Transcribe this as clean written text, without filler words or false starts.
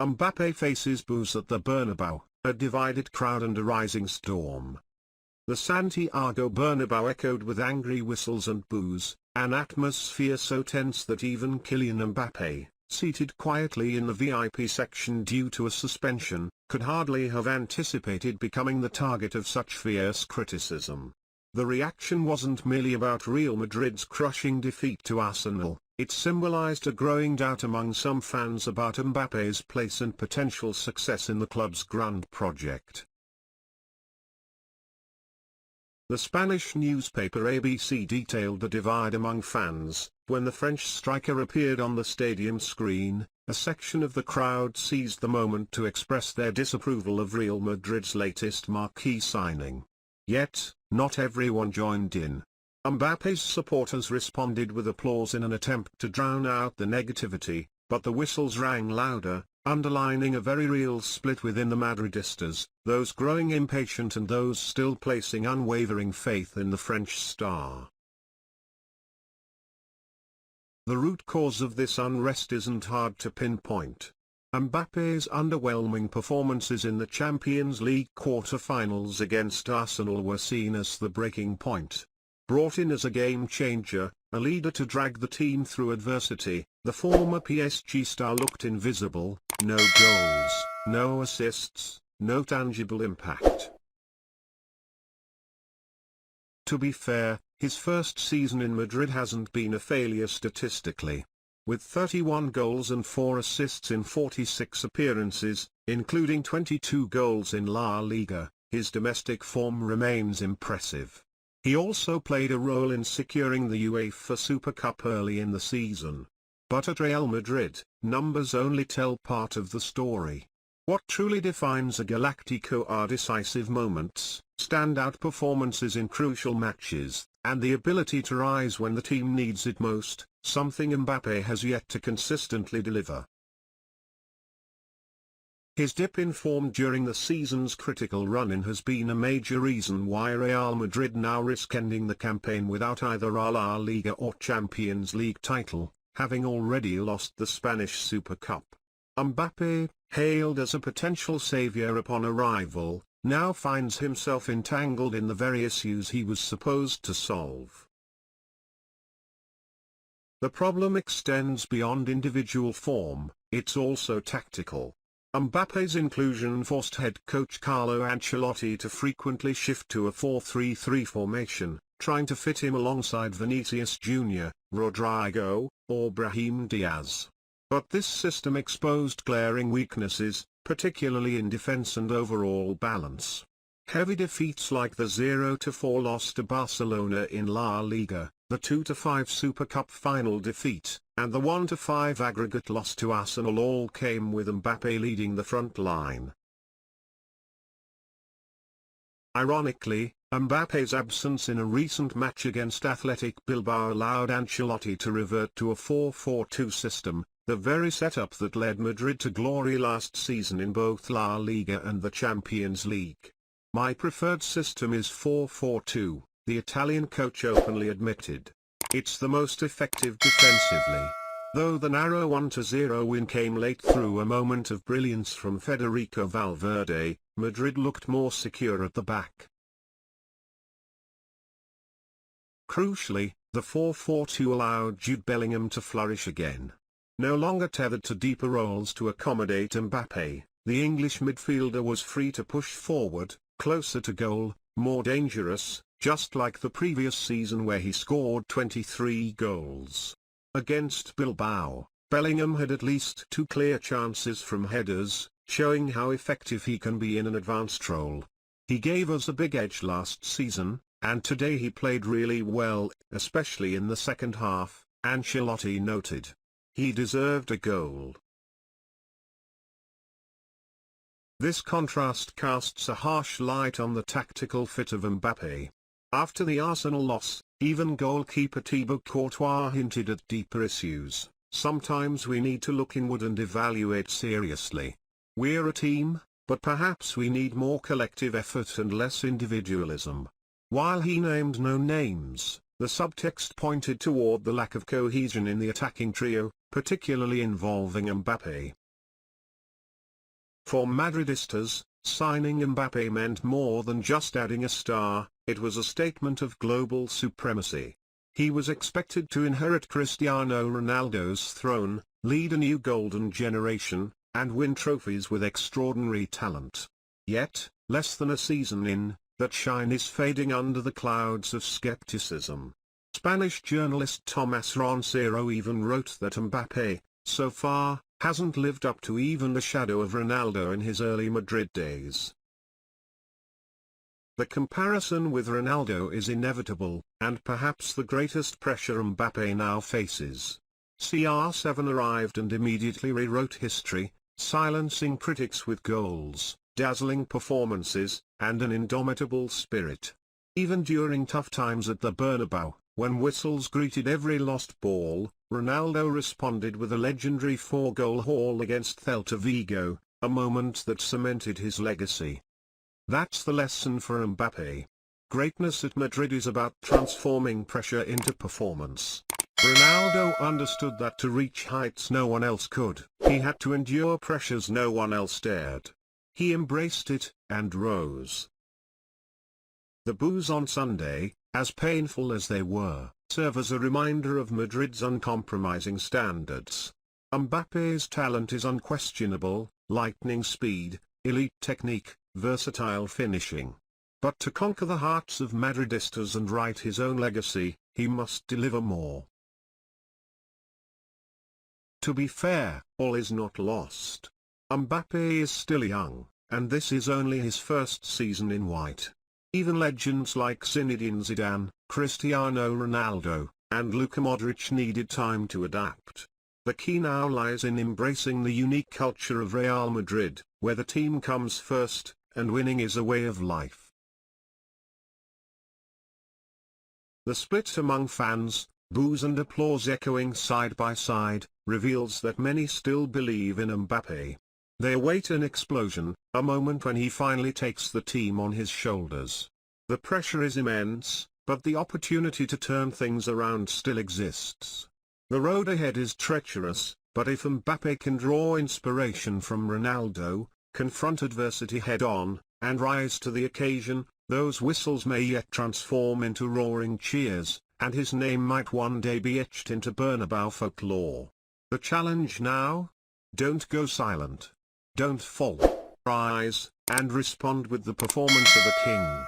Mbappé faces boos at the Bernabéu, a divided crowd and a rising storm. The Santiago Bernabéu echoed with angry whistles and boos, an atmosphere so tense that even Kylian Mbappé, seated quietly in the VIP section due to a suspension, could hardly have anticipated becoming the target of such fierce criticism. The reaction wasn't merely about Real Madrid's crushing defeat to Arsenal, it symbolized a growing doubt among some fans about Mbappé's place and potential success in the club's grand project. The Spanish newspaper ABC detailed the divide among fans. When the French striker appeared on the stadium screen, a section of the crowd seized the moment to express their disapproval of Real Madrid's latest marquee signing. Yet, not everyone joined in. Mbappé's supporters responded with applause in an attempt to drown out the negativity, but the whistles rang louder, underlining a very real split within the Madridistas, those growing impatient and those still placing unwavering faith in the French star. The root cause of this unrest isn't hard to pinpoint. Mbappé's underwhelming performances in the Champions League quarter-finals against Arsenal were seen as the breaking point. Brought in as a game-changer, a leader to drag the team through adversity, the former PSG star looked invisible, no goals, no assists, no tangible impact. To be fair, his first season in Madrid hasn't been a failure statistically. With 31 goals and 4 assists in 46 appearances, including 22 goals in La Liga, his domestic form remains impressive. He also played a role in securing the UEFA Super Cup early in the season. But at Real Madrid, numbers only tell part of the story. What truly defines a Galactico are decisive moments, standout performances in crucial matches, and the ability to rise when the team needs it most, something Mbappé has yet to consistently deliver. His dip in form during the season's critical run-in has been a major reason why Real Madrid now risk ending the campaign without either a La Liga or Champions League title, having already lost the Spanish Super Cup. Mbappé, hailed as a potential savior upon arrival, now finds himself entangled in the very issues he was supposed to solve. The problem extends beyond individual form, it's also tactical. Mbappé's inclusion forced head coach Carlo Ancelotti to frequently shift to a 4-3-3 formation, trying to fit him alongside Vinicius Jr., Rodrigo, or Brahim Diaz. But this system exposed glaring weaknesses, particularly in defense and overall balance. Heavy defeats like the 0-4 loss to Barcelona in La Liga, the 2-5 Super Cup final defeat, and the 1-5 aggregate loss to Arsenal all came with Mbappé leading the front line. Ironically, Mbappé's absence in a recent match against Athletic Bilbao allowed Ancelotti to revert to a 4-4-2 system, the very setup that led Madrid to glory last season in both La Liga and the Champions League. "My preferred system is 4-4-2, the Italian coach openly admitted. It's the most effective defensively. Though the narrow 1-0 win came late through a moment of brilliance from Federico Valverde, Madrid looked more secure at the back. Crucially, the 4-4-2 allowed Jude Bellingham to flourish again. No longer tethered to deeper roles to accommodate Mbappé, the English midfielder was free to push forward, closer to goal, more dangerous, just like the previous season where he scored 23 goals. Against Bilbao, Bellingham had at least 2 clear chances from headers, showing how effective he can be in an advanced role. He gave us a big edge last season, and today he played really well, especially in the second half, Ancelotti noted. He deserved a goal. This contrast casts a harsh light on the tactical fit of Mbappé. After the Arsenal loss, even goalkeeper Thibaut Courtois hinted at deeper issues. Sometimes we need to look inward and evaluate seriously. We're a team, but perhaps we need more collective effort and less individualism. While he named no names, the subtext pointed toward the lack of cohesion in the attacking trio, particularly involving Mbappé. For Madridistas, signing Mbappé meant more than just adding a star, it was a statement of global supremacy. He was expected to inherit Cristiano Ronaldo's throne, lead a new golden generation, and win trophies with extraordinary talent. Yet, less than a season in, that shine is fading under the clouds of skepticism. Spanish journalist Tomás Roncero even wrote that Mbappé, so far, hasn't lived up to even the shadow of Ronaldo in his early Madrid days. The comparison with Ronaldo is inevitable, and perhaps the greatest pressure Mbappé now faces. CR7 arrived and immediately rewrote history, silencing critics with goals, dazzling performances, and an indomitable spirit. Even during tough times at the Bernabéu, when whistles greeted every lost ball, Ronaldo responded with a legendary 4-goal haul against Celta Vigo, a moment that cemented his legacy. That's the lesson for Mbappé. Greatness at Madrid is about transforming pressure into performance. Ronaldo understood that to reach heights no one else could, he had to endure pressures no one else dared. He embraced it, and rose. The boos on Sunday, as painful as they were, serve as a reminder of Madrid's uncompromising standards. Mbappé's talent is unquestionable, lightning speed, elite technique, versatile finishing. But to conquer the hearts of Madridistas and write his own legacy, he must deliver more. To be fair, all is not lost. Mbappé is still young, and this is only his first season in white. Even legends like Zinedine Zidane, Cristiano Ronaldo, and Luka Modric needed time to adapt. The key now lies in embracing the unique culture of Real Madrid, where the team comes first, and winning is a way of life. The split among fans, boos and applause echoing side by side, reveals that many still believe in Mbappé. They await an explosion, a moment when he finally takes the team on his shoulders. The pressure is immense, but the opportunity to turn things around still exists. The road ahead is treacherous, but if Mbappé can draw inspiration from Ronaldo, confront adversity head-on, and rise to the occasion, those whistles may yet transform into roaring cheers, and his name might one day be etched into Bernabéu folklore. The challenge now? Don't go silent. Don't fall. Rise, and respond with the performance of a king.